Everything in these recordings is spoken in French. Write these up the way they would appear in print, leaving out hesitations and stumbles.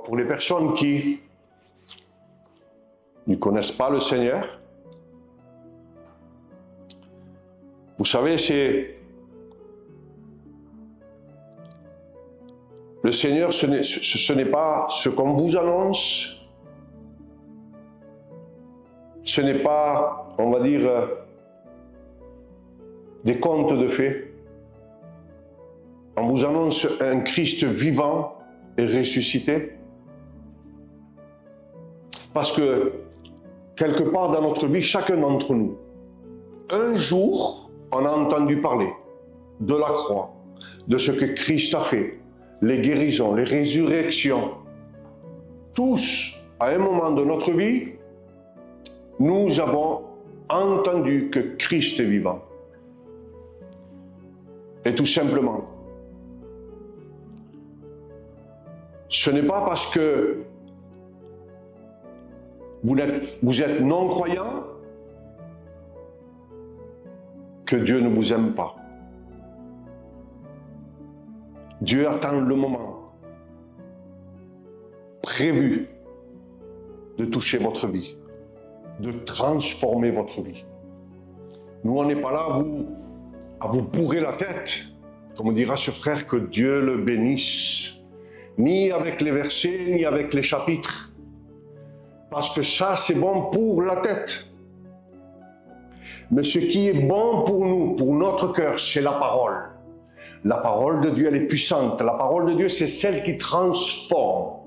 pour les personnes qui ne connaissent pas le Seigneur, vous savez, le Seigneur, ce n'est pas ce qu'on vous annonce, ce n'est pas, on va dire, des contes de fées. On vous annonce un Christ vivant et ressuscité. Parce que, quelque part dans notre vie, chacun d'entre nous, un jour, on a entendu parler de la croix, de ce que Christ a fait, les guérisons, les résurrections. Tous, à un moment de notre vie, nous avons entendu que Christ est vivant. Et tout simplement, ce n'est pas parce que vous êtes non-croyant que Dieu ne vous aime pas. Dieu attend le moment prévu de toucher votre vie, de transformer votre vie. Nous, on n'est pas là à vous bourrer la tête, comme dira ce frère, que Dieu le bénisse, ni avec les versets, ni avec les chapitres, parce que ça, c'est bon pour la tête. Mais ce qui est bon pour nous, pour notre cœur, c'est la parole. La parole de Dieu, elle est puissante. La parole de Dieu, c'est celle qui transforme.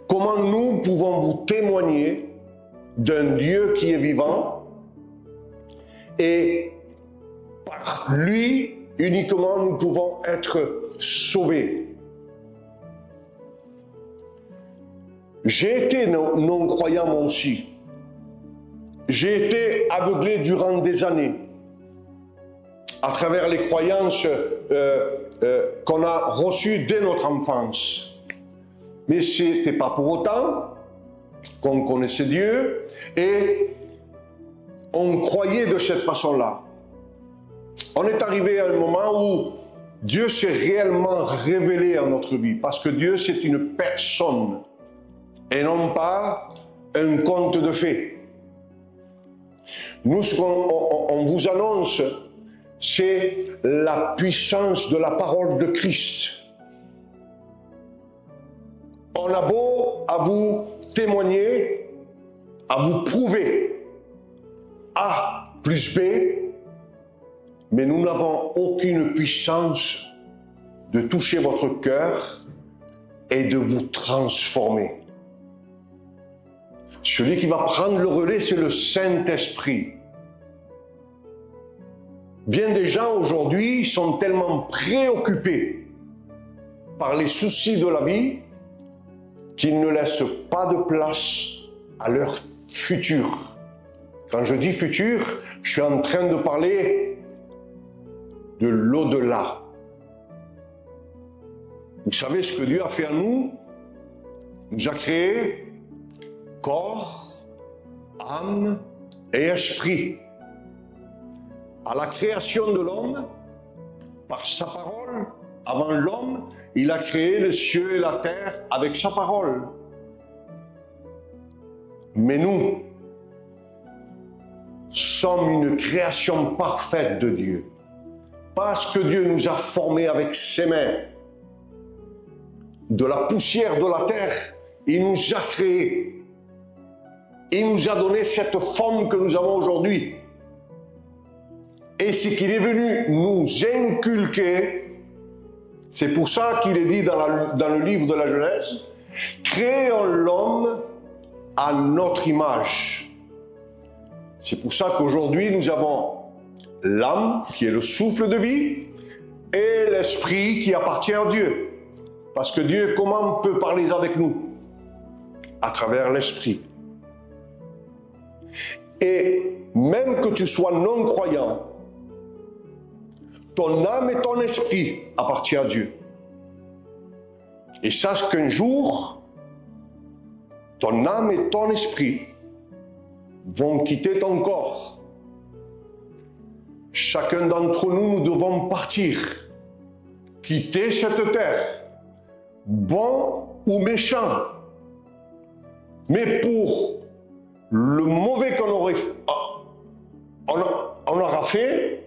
Comment nous pouvons vous témoigner d'un Dieu qui est vivant et par lui uniquement nous pouvons être sauvés. J'ai été non-croyant moi aussi. J'ai été aveuglé durant des années à travers les croyances qu'on a reçues dès notre enfance. Mais ce n'était pas pour autant qu'on connaissait Dieu et on croyait de cette façon-là. On est arrivé à un moment où Dieu s'est réellement révélé à notre vie, parce que Dieu, c'est une personne et non pas un conte de fées. Nous, ce qu'on vous annonce, c'est la puissance de la parole de Christ. On a beau à vous témoigner, à vous prouver A plus B, mais nous n'avons aucune puissance de toucher votre cœur et de vous transformer. Celui qui va prendre le relais, c'est le Saint-Esprit. Bien des gens aujourd'hui sont tellement préoccupés par les soucis de la vie qu'ils ne laissent pas de place à leur futur. Quand je dis futur, je suis en train de parler de l'au-delà. Vous savez ce que Dieu a fait à nous? Il nous a créés corps, âme et esprit. À la création de l'homme, par sa parole, avant l'homme, il a créé les cieux et la terre avec sa parole. Mais nous sommes une création parfaite de Dieu. Parce que Dieu nous a formés avec ses mains. De la poussière de la terre, il nous a créés. Il nous a donné cette forme que nous avons aujourd'hui. Et ce qu'il est venu nous inculquer, c'est pour ça qu'il est dit dans le livre de la Genèse, créons l'homme à notre image. C'est pour ça qu'aujourd'hui nous avons l'âme qui est le souffle de vie et l'esprit qui appartient à Dieu. Parce que Dieu, comment peut parler avec nous? À travers l'esprit. Et même que tu sois non-croyant, ton âme et ton esprit appartiennent à Dieu. Et sache qu'un jour, ton âme et ton esprit vont quitter ton corps. Chacun d'entre nous, nous devons partir, quitter cette terre bon ou méchant. Mais pour le mauvais qu'on aurait on aura fait,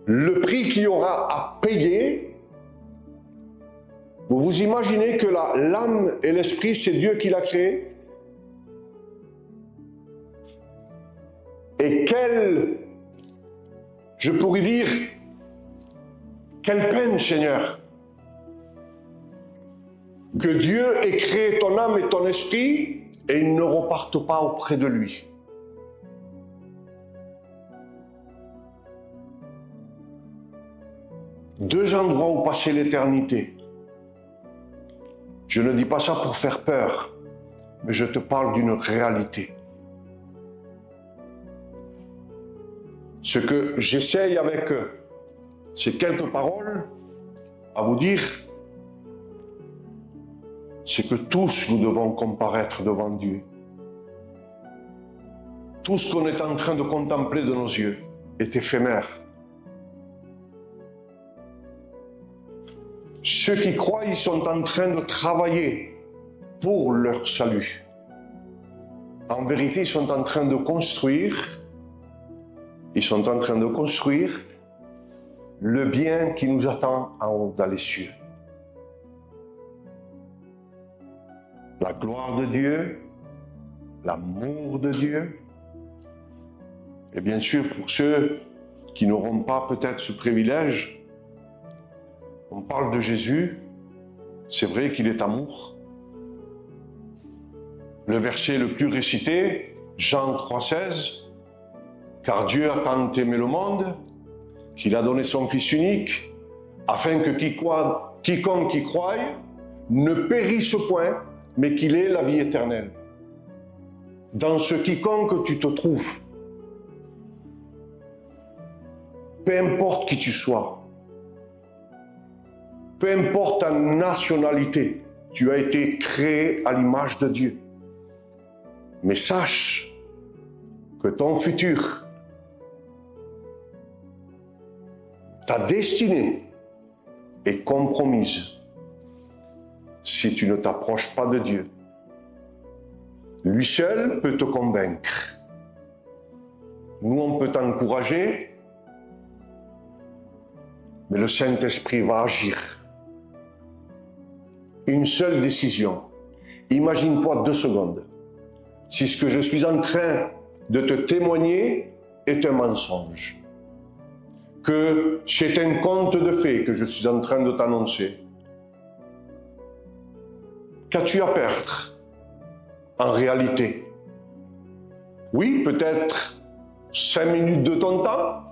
le prix qu'il y aura à payer, vous vous imaginez que l'âme et l'esprit, c'est Dieu qui l'a créé? Et je pourrais dire, quelle peine, Seigneur, que Dieu ait créé ton âme et ton esprit et ils ne repartent pas auprès de lui. Deux endroits où passer l'éternité. Je ne dis pas ça pour faire peur, mais je te parle d'une réalité. Ce que j'essaye avec ces quelques paroles à vous dire, c'est que tous nous devons comparaître devant Dieu. Tout ce qu'on est en train de contempler de nos yeux est éphémère. Ceux qui croient, ils sont en train de travailler pour leur salut. En vérité, ils sont en train de construire le bien qui nous attend en haut dans les cieux. La gloire de Dieu, l'amour de Dieu. Et bien sûr, pour ceux qui n'auront pas peut-être ce privilège, on parle de Jésus, c'est vrai qu'il est amour. Le verset le plus récité, Jean 3,16, car Dieu a tant aimé le monde, qu'il a donné son Fils unique, afin que quiconque y croie ne périsse point, mais qu'il ait la vie éternelle. Dans ce quiconque tu te trouves, peu importe qui tu sois, peu importe ta nationalité, tu as été créé à l'image de Dieu. Mais sache que ton futur, ta destinée est compromise si tu ne t'approches pas de Dieu. Lui seul peut te convaincre. Nous, on peut t'encourager, mais le Saint-Esprit va agir. Une seule décision. Imagine-toi 2 secondes. Si ce que je suis en train de te témoigner est un mensonge, que c'est un conte de fées que je suis en train de t'annoncer, qu'as-tu à perdre en réalité? Oui, peut-être 5 minutes de ton temps,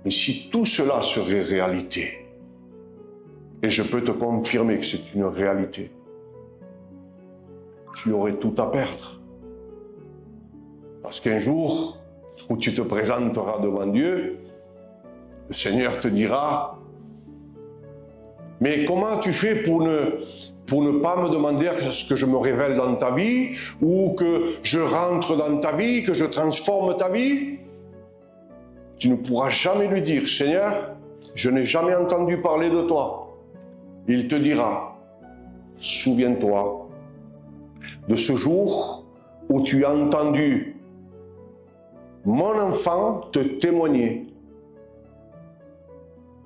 mais si tout cela serait réalité, et je peux te confirmer que c'est une réalité, tu aurais tout à perdre. Parce qu'un jour où tu te présenteras devant Dieu, le Seigneur te dira, mais comment tu fais pour ne pas me demander ce que je me révèle dans ta vie, ou que je rentre dans ta vie, que je transforme ta vie? Tu ne pourras jamais lui dire, Seigneur, je n'ai jamais entendu parler de toi. Il te dira, souviens-toi de ce jour où tu as entendu mon enfant te témoigner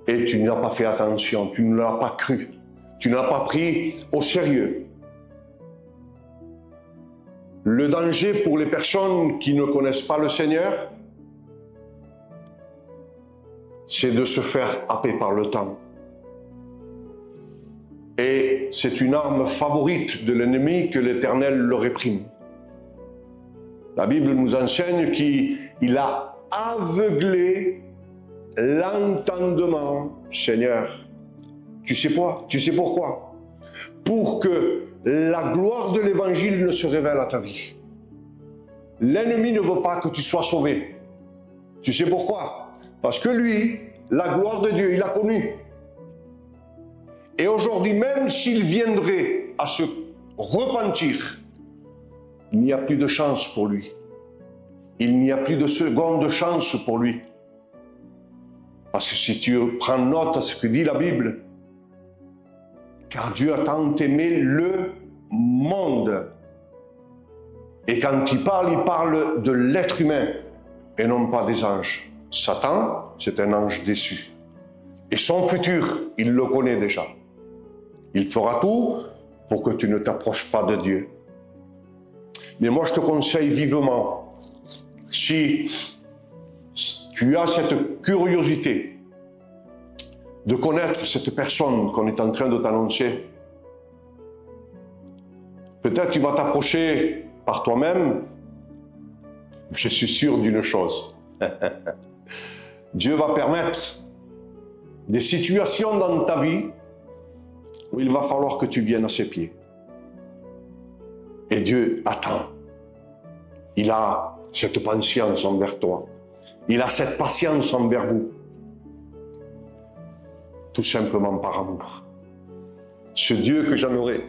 et tu n'as pas fait attention, tu ne l'as pas cru, tu ne l'as pas pris au sérieux. Le danger pour les personnes qui ne connaissent pas le Seigneur, c'est de se faire happer par le temps. Et c'est une arme favorite de l'ennemi que l'Éternel le réprime. La Bible nous enseigne qu'il a aveuglé l'entendement, Seigneur. Tu sais quoi? Tu sais pourquoi? Pour que la gloire de l'Évangile ne se révèle à ta vie. L'ennemi ne veut pas que tu sois sauvé. Tu sais pourquoi? Parce que lui, la gloire de Dieu, il l'a connue. Et aujourd'hui, même s'il viendrait à se repentir, il n'y a plus de chance pour lui. Il n'y a plus de seconde chance pour lui. Parce que si tu prends note à ce que dit la Bible, Car Dieu a tant aimé le monde. Et quand il parle de l'être humain et non pas des anges. Satan, c'est un ange déçu. Et son futur, il le connaît déjà. Il fera tout pour que tu ne t'approches pas de Dieu. Mais moi, je te conseille vivement, si tu as cette curiosité de connaître cette personne qu'on est en train de t'annoncer, peut-être tu vas t'approcher par toi-même. Je suis sûr d'une chose. Dieu va permettre des situations dans ta vie où il va falloir que tu viennes à ses pieds. Et Dieu attend. Il a cette patience envers toi. Il a cette patience envers vous. Tout simplement par amour. Ce Dieu que j'aimerais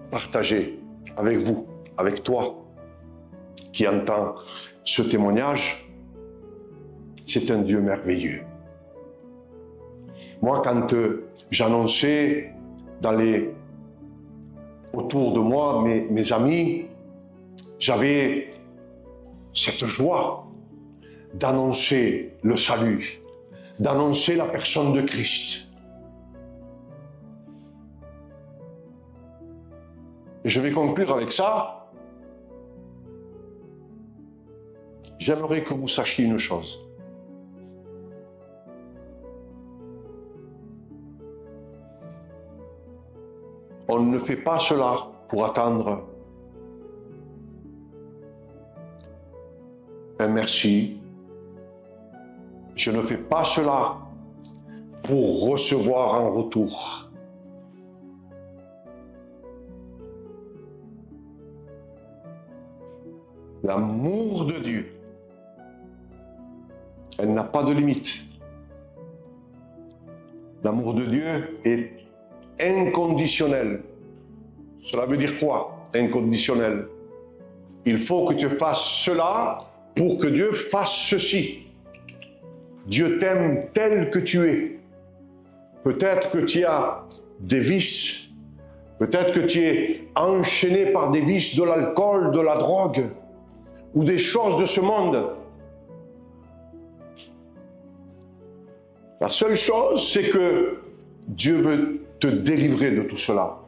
partager avec vous, avec toi, qui entend ce témoignage, c'est un Dieu merveilleux. Moi, quand j'annonçais autour de moi, mes amis, j'avais cette joie d'annoncer le salut, d'annoncer la personne de Christ. Et je vais conclure avec ça. J'aimerais que vous sachiez une chose. On ne fait pas cela pour attendre un merci. Je ne fais pas cela pour recevoir en retour. L'amour de Dieu, elle n'a pas de limite. L'amour de Dieu est inconditionnel. Cela veut dire quoi, inconditionnel? Il faut que tu fasses cela pour que Dieu fasse ceci. Dieu t'aime tel que tu es. Peut-être que tu as des vices. Peut-être que tu es enchaîné par des vices de l'alcool, de la drogue ou des choses de ce monde. La seule chose, c'est que Dieu veut te délivrer de tout cela.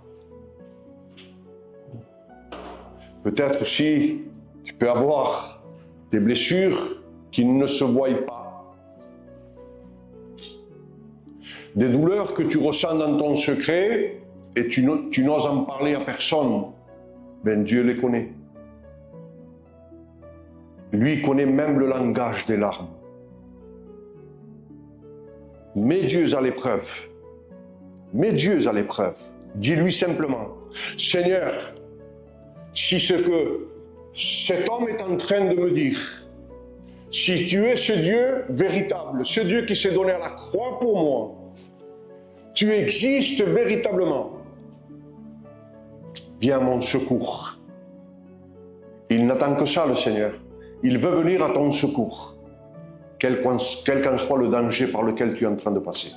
Peut-être aussi, tu peux avoir des blessures qui ne se voient pas. Des douleurs que tu ressens dans ton secret et tu n'oses en parler à personne. Ben Dieu les connaît. Lui connaît même le langage des larmes. Mets Dieu à l'épreuve. Mets Dieu à l'épreuve. Dis-lui simplement, Seigneur, si ce que cet homme est en train de me dire, si tu es ce Dieu véritable, ce Dieu qui s'est donné à la croix pour moi, tu existes véritablement, viens à mon secours. Il n'attend que ça, le Seigneur. Il veut venir à ton secours, quel qu'en soit le danger par lequel tu es en train de passer.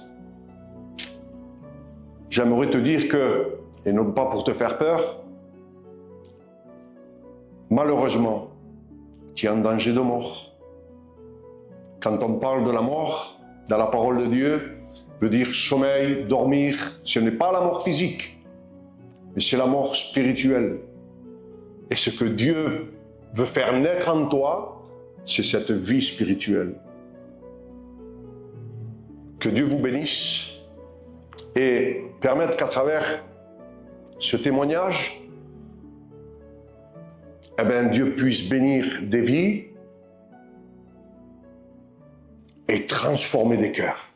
J'aimerais te dire que, et non pas pour te faire peur, malheureusement, tu es en danger de mort. Quand on parle de la mort, dans la parole de Dieu, veut dire sommeil, dormir. Ce n'est pas la mort physique, mais c'est la mort spirituelle. Et ce que Dieu veut faire naître en toi, c'est cette vie spirituelle. Que Dieu vous bénisse et permette qu'à travers ce témoignage, eh bien, Dieu puisse bénir des vies et transformer des cœurs.